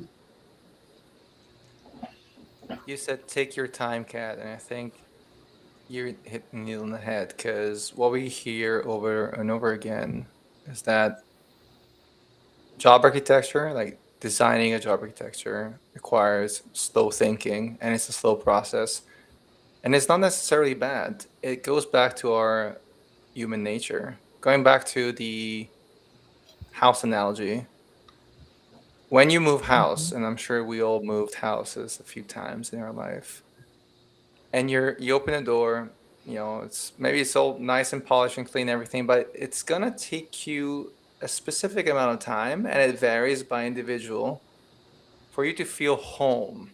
You said take your time, Kat, and I think you hit the nail on the head, because what we hear over and over again is that job architecture, like designing a job architecture, requires slow thinking, and it's a slow process. And it's not necessarily bad. It goes back to our human nature. Going back to the house analogy, when you move house, and I'm sure we all moved houses a few times in our life, and you open a door, it's all nice and polished and clean, everything, but it's gonna take you a specific amount of time, and it varies by individual, for you to feel home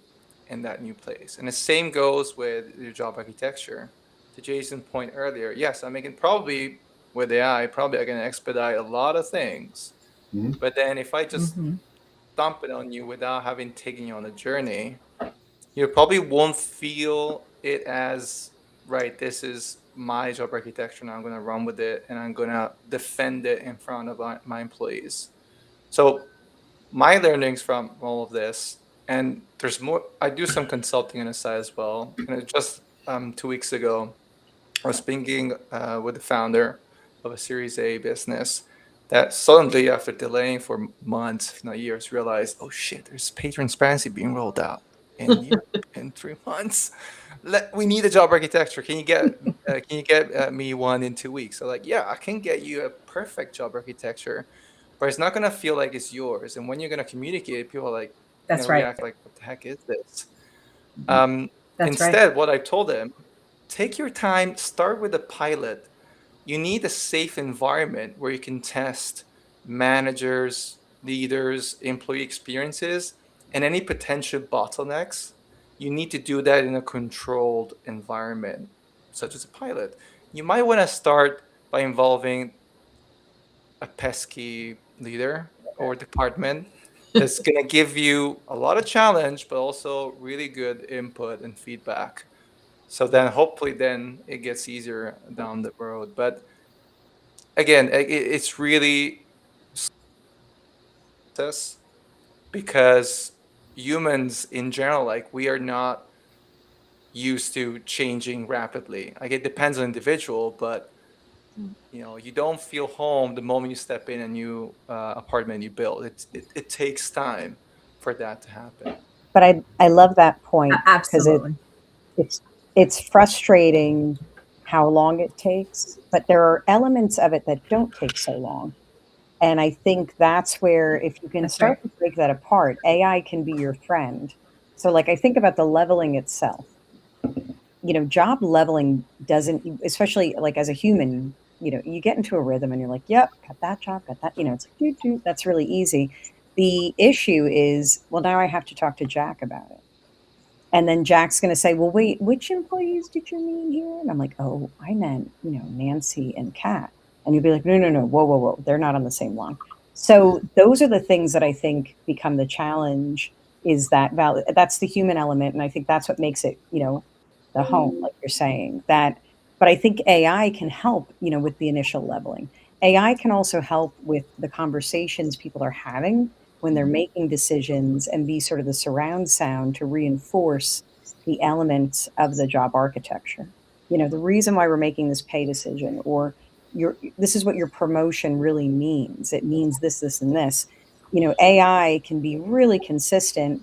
in that new place. And the same goes with your job architecture. To Jason's point earlier, yes, I mean, probably with AI, probably I can expedite a lot of things. Mhm. But then if I just Mhm. dump it on you without having taken you on a journey, you probably won't feel it as, right, this is my job architecture and I'm going to run with it and I'm going to defend it in front of my employees. So my learnings from all of this, and there's more, I do some consulting on the side as well. And it just 2 weeks ago, I was speaking with the founder of a Series A business that suddenly, after delaying for months, if not years, realized, oh shit, there's pay transparency being rolled out in in 3 months. We need a job architecture. Can you get me one in 2 weeks? So like, yeah, I can get you a perfect job architecture, but it's not gonna feel like it's yours. And when you're gonna communicate, people are like That's gonna right. react like, what the heck is this? That's right. Instead, what I told them, take your time, start with a pilot. You need a safe environment where you can test managers, leaders, employee experiences, and any potential bottlenecks. You need to do that in a controlled environment, such as a pilot. You might want to start by involving a pesky leader or department that's going to give you a lot of challenge, but also really good input and feedback. So then hopefully then it gets easier down the road. But again, it's really this because humans in general, like we are not used to changing rapidly. Like it depends on individual, but you don't feel home the moment you step in a new apartment you build. It takes time for that to happen. But I love that point because Absolutely. it's frustrating how long it takes, but there are elements of it that don't take so long. And I think that's where, if you can That's right. start to break that apart, AI can be your friend. So, like, I think about the leveling itself. Job leveling doesn't, especially like as a human, you get into a rhythm and you're like, yep, got that job, got that, it's like, that's really easy. The issue is, well, now I have to talk to Jack about it. And then Jack's going to say, well, wait, which employees did you mean here? And I'm like, oh, I meant, Nancy and Kat. And you'll be like, no, no, no, whoa, whoa, whoa. They're not on the same line. So those are the things that I think become the challenge, is that that's the human element. And I think that's what makes it, the home, like you're saying that. But I think AI can help, with the initial leveling. AI can also help with the conversations people are having when they're making decisions, and be sort of the surround sound to reinforce the elements of the job architecture. The reason why we're making this pay decision, or this is what your promotion really means. It means this, this, and this. AI can be really consistent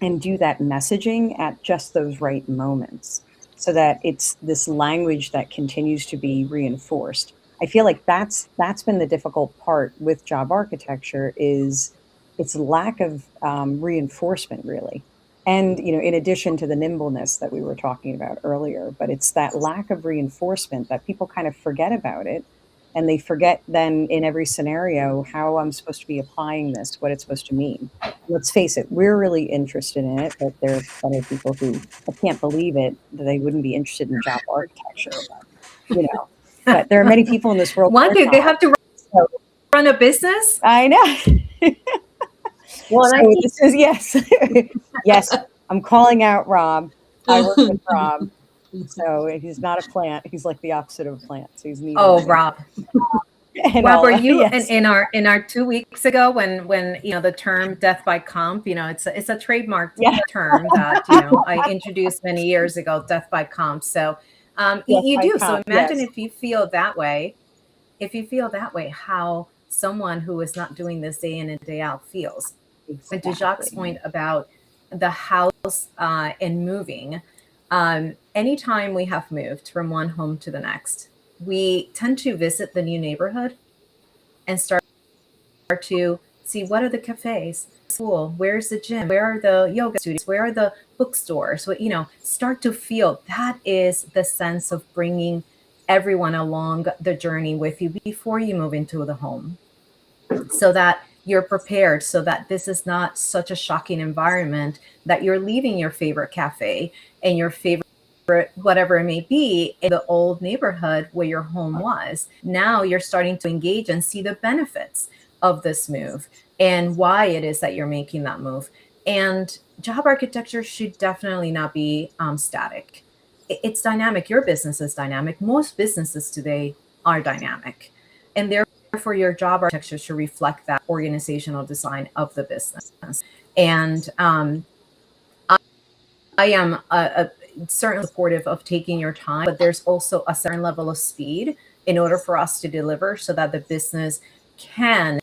and do that messaging at just those right moments, so that it's this language that continues to be reinforced. I feel like that's been the difficult part with job architecture, is its lack of reinforcement, really. And in addition to the nimbleness that we were talking about earlier, but it's that lack of reinforcement that people kind of forget about it. And they forget then, in every scenario, how I'm supposed to be applying this, what it's supposed to mean. Let's face it, we're really interested in it, but there are other people who, I can't believe it, that they wouldn't be interested in job architecture. But there are many people in this world. One day they have to So, run a business. I know. Well, and I So think this is, yes. Yes, I'm calling out Rob. I work with Rob. So he's not a plant. He's like the opposite of a plant. So he's neither. Oh, Rob. And Rob, were you yes. in our 2 weeks ago when the term death by comp, it's a trademark Yeah. term that I introduced many years ago, death by comp. So you do. So imagine if you feel that way, how someone who is not doing this day in and day out feels. Exactly. And to Jacques' point about the house and moving, anytime we have moved from one home to the next, we tend to visit the new neighborhood and start to see, what are the cafes, school, where's the gym, where are the yoga studios, where are the bookstores, start to feel. That is the sense of bringing everyone along the journey with you before you move into the home, so that you're prepared, so that this is not such a shocking environment that you're leaving your favorite cafe and your favorite whatever it may be in the old neighborhood where your home was. Now you're starting to engage and see the benefits of this move and why it is that you're making that move. And job architecture should definitely not be static. it's dynamic. Your business is dynamic. Most businesses today are dynamic, and therefore your job architecture should reflect that organizational design of the business. And I am certainly supportive of taking your time, but there's also a certain level of speed in order for us to deliver so that the business can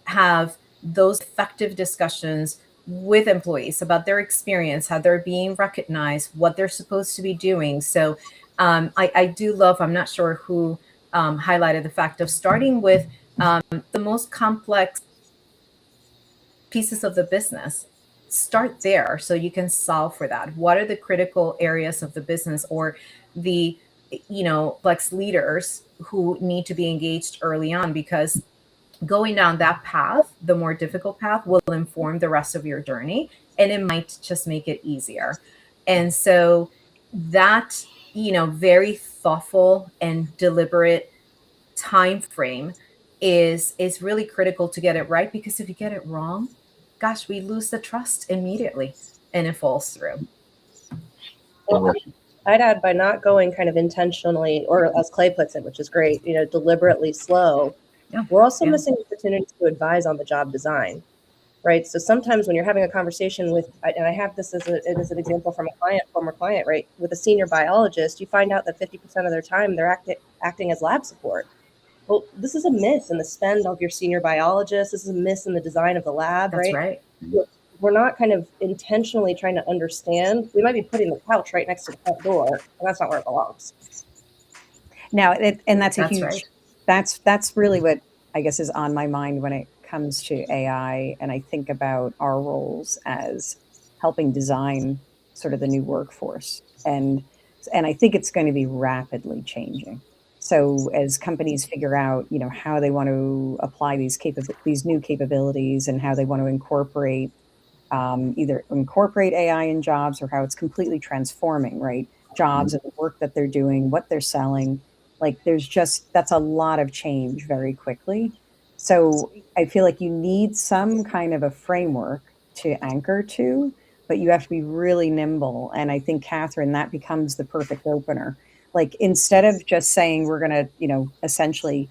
have those effective discussions with employees about their experience, how they're being recognized, what they're supposed to be doing. So I do love, I'm not sure who highlighted the fact of starting with the most complex pieces of the business. Start there so you can solve for that. What are the critical areas of the business, or the flex leaders who need to be engaged early on? Because going down that path, the more difficult path, will inform the rest of your journey, and it might just make it easier. And so that very thoughtful and deliberate time frame is really critical to get it right, because if you get it wrong, gosh, we lose the trust immediately and it falls through. Well, I'd add, by not going kind of intentionally, or as Clay puts it, which is great, deliberately slow, we're also missing opportunities to advise on the job design, right? So sometimes when you're having a conversation with, and I have this as an example from a former client, right? With a senior biologist, you find out that 50% of their time they're acting as lab support. Well, this is a miss in the spend of your senior biologist. This is a miss in the design of the lab, That's right? right. We're not kind of intentionally trying to understand. We might be putting the couch right next to the front door, and that's not where it belongs. Now, and that's a That's huge, right. that's really what I guess is on my mind when it comes to AI. And I think about our roles as helping design sort of the new workforce. And I think it's going to be rapidly changing. So as companies figure out, how they want to apply these new capabilities, and how they want to incorporate either incorporate AI in jobs, or how it's completely transforming, right? Jobs and the work that they're doing, what they're selling. Like that's a lot of change very quickly. So I feel like you need some kind of a framework to anchor to, but you have to be really nimble. And I think, Catherine, that becomes the perfect opener. Like, instead of just saying we're going to, essentially,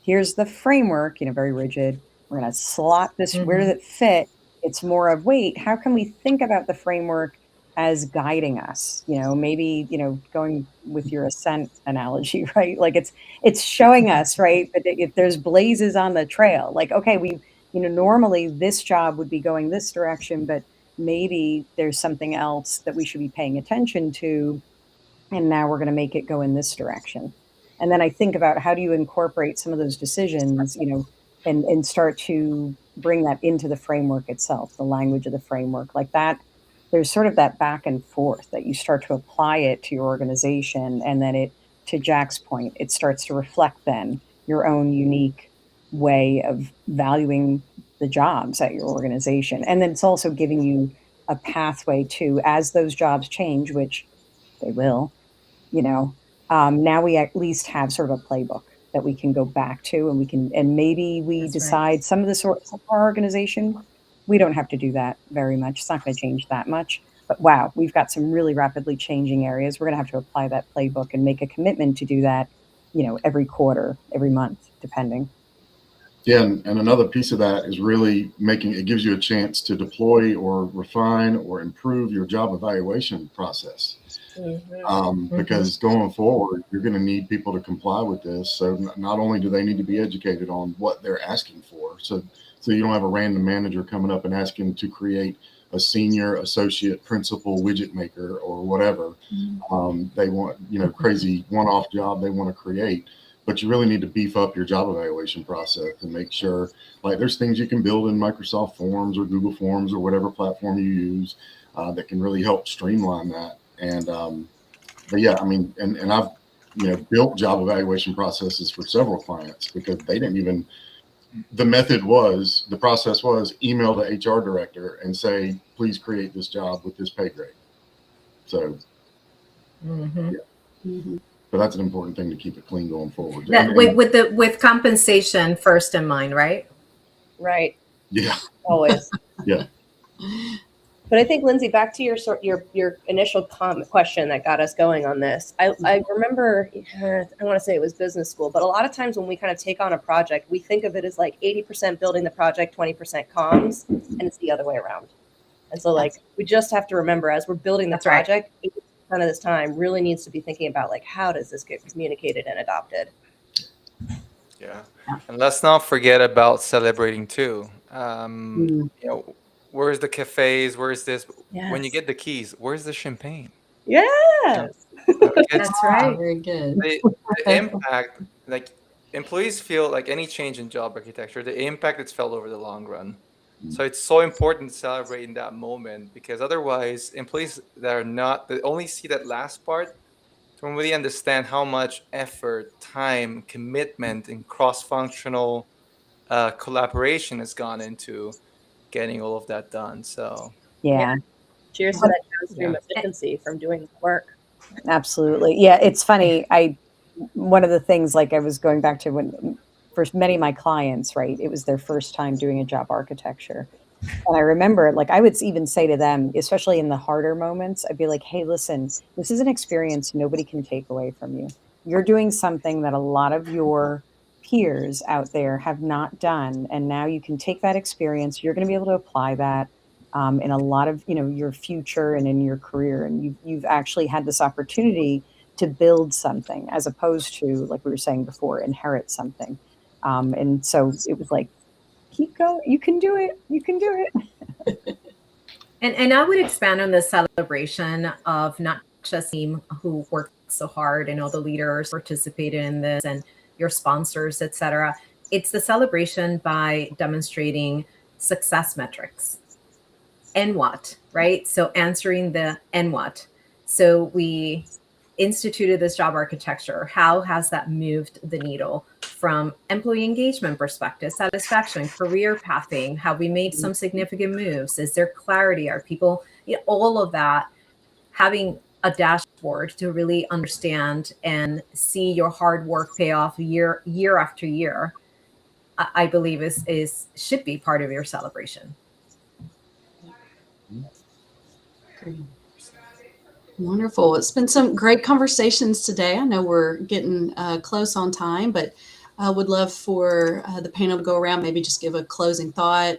here's the framework, very rigid, we're going to slot this, where does it fit? It's more of, wait, how can we think about the framework as guiding us? Maybe, going with your ascent analogy, right? Like it's showing us, right? But if there's blazes on the trail, like, okay, normally this job would be going this direction, but maybe there's something else that we should be paying attention to. And now we're going to make it go in this direction. And then I think about, how do you incorporate some of those decisions, and start to bring that into the framework itself, the language of the framework, like that. There's sort of that back and forth that you start to apply it to your organization. And then to Jack's point, it starts to reflect then your own unique way of valuing the jobs at your organization. And then it's also giving you a pathway to, as those jobs change, which they will, now we at least have sort of a playbook that we can go back to, and maybe we That's decide right. some of the sorts of our organization, we don't have to do that very much. It's not going to change that much. But wow, we've got some really rapidly changing areas. We're going to have to apply that playbook and make a commitment to do that, every quarter, every month, depending. Yeah, and another piece of that is really it gives you a chance to deploy or refine or improve your job evaluation process. Because going forward, you're going to need people to comply with this. So not only do they need to be educated on what they're asking for, so you don't have a random manager coming up and asking to create a senior associate principal widget maker or whatever. They want, crazy one-off job they want to create. But you really need to beef up your job evaluation process and make sure, like, there's things you can build in Microsoft Forms or Google Forms or whatever platform you use that can really help streamline that. And but yeah, I mean, and I've built job evaluation processes for several clients because they didn't even. The process was email the HR director and say, please create this job with this pay grade. So but that's an important thing to keep it clean going forward. With compensation first in mind, right? Right. Yeah. Always. Yeah. But I think, Lindsay, back to your initial question that got us going on this. I remember, I want to say it was business school, but a lot of times when we kind of take on a project, we think of it as like 80% building the project, 20% comms, and it's the other way around. And so, like, we just have to remember as we're building the project, 80% of this time really needs to be thinking about, like, how does this get communicated and adopted? Yeah, and let's not forget about celebrating too. You know, where's the cafes? Where's this? When you get the keys, where's the champagne? Yes. That's right. Very good. The impact, like employees feel like any change in job architecture, the impact it's felt over the long run. So it's so important to celebrate in that moment, because otherwise employees that are not, they only see that last part, don't really understand how much effort, time, commitment, and cross-functional collaboration has gone into getting all of that done. So Yeah. Cheers to that downstream efficiency from doing the work. Absolutely. Yeah, it's funny. One of the things, like I was going back to when for many of my clients, right, it was their first time doing a job architecture. And I remember, like, I would even say to them, especially in the harder moments, I'd be like, hey, listen, this is an experience nobody can take away from you. You're doing something that a lot of your peers out there have not done. And now you can take that experience. You're going to be able to apply that in a lot of, your future and in your career. And you've actually had this opportunity to build something as opposed to, like we were saying before, inherit something. And so it was like, keep going. You can do it. You can do it. And I would expand on the celebration of not just the team who worked so hard and all the leaders participated in this and your sponsors, etc. It's the celebration by demonstrating success metrics. And what, right? So answering the and what. So we instituted this job architecture. How has that moved the needle from employee engagement perspective, satisfaction, career pathing? Have we made some significant moves? Is there clarity? Are people, all of that, having a dashboard to really understand and see your hard work pay off year after year, I believe should be part of your celebration. Wonderful. It's been some great conversations today. I know we're getting close on time, but I would love for the panel to go around, maybe just give a closing thought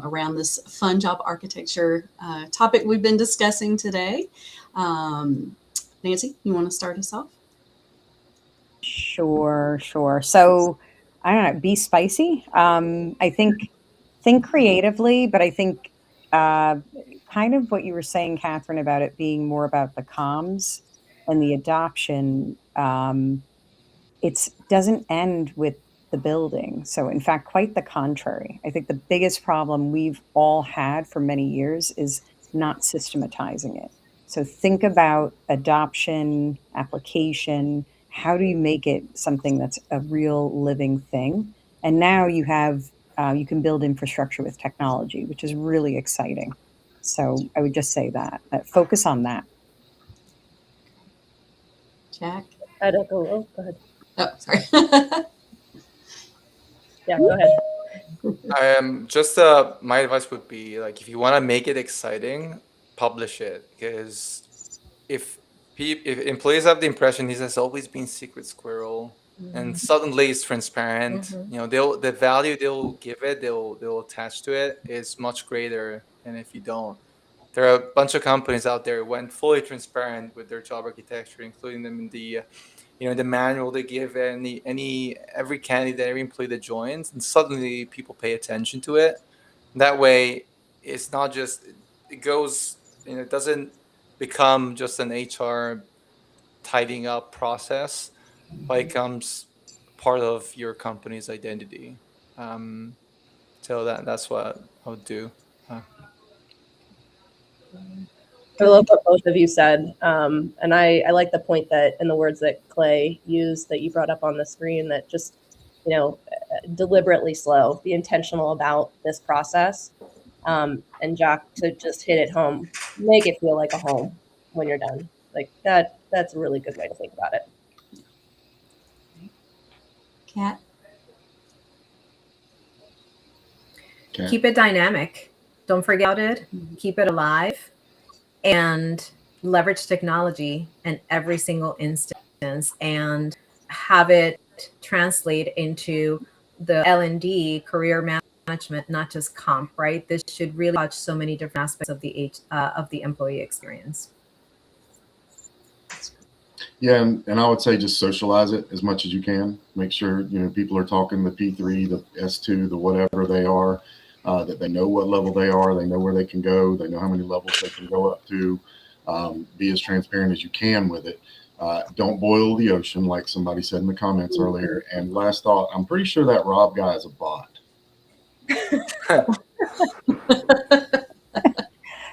around this fun job architecture topic we've been discussing today. Nancy, you want to start us off? Sure. So I don't know, be spicy. I think creatively, but I think kind of what you were saying, Catherine, about it being more about the comms and the adoption. It doesn't end with the building. So in fact, quite the contrary. I think the biggest problem we've all had for many years is not systematizing it. So think about adoption, application. How do you make it something that's a real living thing? And now you can build infrastructure with technology, which is really exciting. So I would just say that focus on that. Jack? Go ahead. Oh, sorry. Yeah, go ahead. Just my advice would be, like, if you want to make it exciting, publish it, because if employees have the impression this has always been secret squirrel and suddenly it's transparent, the value they'll give it, they'll attach to it is much greater than if you don't. There are a bunch of companies out there who went fully transparent with their job architecture, including them in the the manual they give every candidate, every employee that joins, and suddenly people pay attention to it. That way, it's not just, it goes, it doesn't become just an HR tidying up process, but it becomes part of your company's identity. So that's what I would do. I love what both of you said. And I like the point that, in the words that Clay used, that you brought up on the screen, that just, deliberately slow, be intentional about this process. And Jack, to just hit it home, make it feel like a home when you're done. Like that's a really good way to think about it. Kat? Keep it dynamic. Don't forget it. Keep it alive, and leverage technology in every single instance, and have it translate into the L&D career management, not just comp. Right? This should really touch so many different aspects of the employee experience. Yeah, and I would say just socialize it as much as you can. Make sure people are talking the P3, the S2, the whatever they are, that they know what level they are, they know where they can go, they know how many levels they can go up to. Be as transparent as you can with it. Don't boil the ocean, like somebody said in the comments earlier. And last thought, I'm pretty sure that Rob guy is a bot.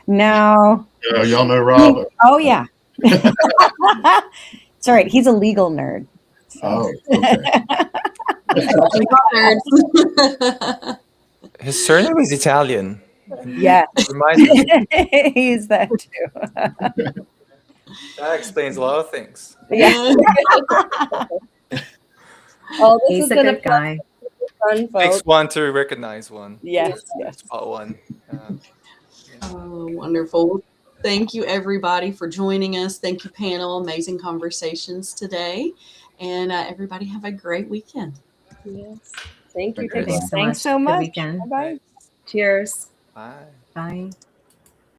No. Y'all know Rob? Oh, yeah. It's all right. He's a legal nerd. So. Oh, okay. His surname is Italian. Yeah. Reminds me. He's that too. That explains a lot of things. Yeah. Oh, this He's is a gonna good guy. be fun, Takes folks. one to recognize one. Yes. Yes. Spot one. Oh, wonderful. Thank you, everybody, for joining us. Thank you, panel. Amazing conversations today. And everybody have a great weekend. Yes. Thank you. Thank you. Take care. Thanks so Thanks much. so Good much. weekend. Bye-bye. Cheers. Bye. Bye.